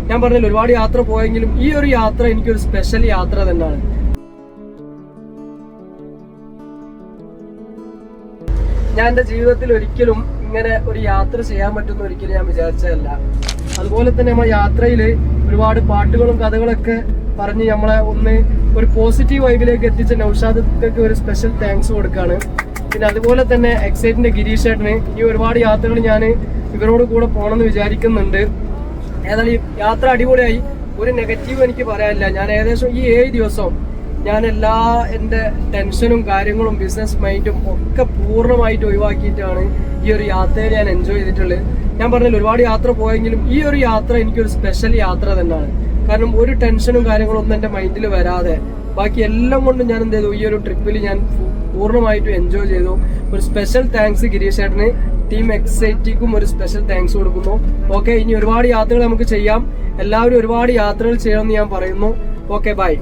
ഞാൻ പറഞ്ഞില്ല ഒരുപാട് യാത്ര പോയെങ്കിലും ഈ ഒരു യാത്ര എനിക്കൊരു സ്പെഷ്യൽ യാത്ര തന്നെയാണ്. ഞാൻ എൻ്റെ ജീവിതത്തിൽ ഒരിക്കലും ഇങ്ങനെ ഒരു യാത്ര ചെയ്യാൻ പറ്റുന്ന ഒരിക്കലും ഞാൻ വിചാരിച്ചതല്ല. അതുപോലെ തന്നെ നമ്മൾ യാത്രയിൽ ഒരുപാട് പാട്ടുകളും കഥകളൊക്കെ പറഞ്ഞ് നമ്മളെ ഒന്ന് ഒരു പോസിറ്റീവ് വൈബിലേക്ക് എത്തിച്ച നൗഷാദൊക്കെ ഒരു സ്പെഷ്യൽ താങ്ക്സ് കൊടുക്കുകയാണ്. പിന്നെ അതുപോലെ തന്നെ എക്സൈറ്റിന്റെ ഗിരീഷ് ചേട്ടന് ഈ ഒരുപാട് യാത്രകൾ ഞാൻ ഇവരോട് കൂടെ പോകണമെന്ന് വിചാരിക്കുന്നുണ്ട്. ഏതായാലും ഈ യാത്ര അടിപൊളിയായി, ഒരു നെഗറ്റീവ് എനിക്ക് പറയാനില്ല. ഞാൻ ഏകദേശം ഈ 7 ദിവസവും ഞാൻ എല്ലാ എൻ്റെ ടെൻഷനും കാര്യങ്ങളും ബിസിനസ് മൈൻഡും ഒക്കെ പൂർണ്ണമായിട്ട് ഒഴിവാക്കിയിട്ടാണ് ഈ ഒരു യാത്രയെ ഞാൻ എൻജോയ് ചെയ്തിട്ടുള്ളത്. ഞാൻ പറഞ്ഞില്ല ഒരുപാട് യാത്ര പോയെങ്കിലും ഈ ഒരു യാത്ര എനിക്കൊരു സ്പെഷ്യൽ യാത്ര തന്നെയാണ്. കാരണം ഒരു ടെൻഷനും കാര്യങ്ങളും ഒന്നും എൻ്റെ മൈൻഡിൽ വരാതെ ബാക്കി എല്ലാം കൊണ്ടും ഞാൻ എന്ത് ചെയ്തു, ഈ ഒരു ട്രിപ്പിൽ ഞാൻ പൂർണ്ണമായിട്ടും എൻജോയ് ചെയ്തു. ഒരു സ്പെഷ്യൽ താങ്ക്സ് ഗിരീഷ് ചേട്ടന്, ടീം എക്സൈറ്റിക്കും ഒരു സ്പെഷ്യൽ താങ്ക്സ് കൊടുക്കുന്നു. ഓക്കെ, ഇനി ഒരുപാട് യാത്രകൾ നമുക്ക് ചെയ്യാം. എല്ലാവരും ഒരുപാട് യാത്രകൾ ചെയ്യണമെന്ന് ഞാൻ പറയുന്നു. Okay, by.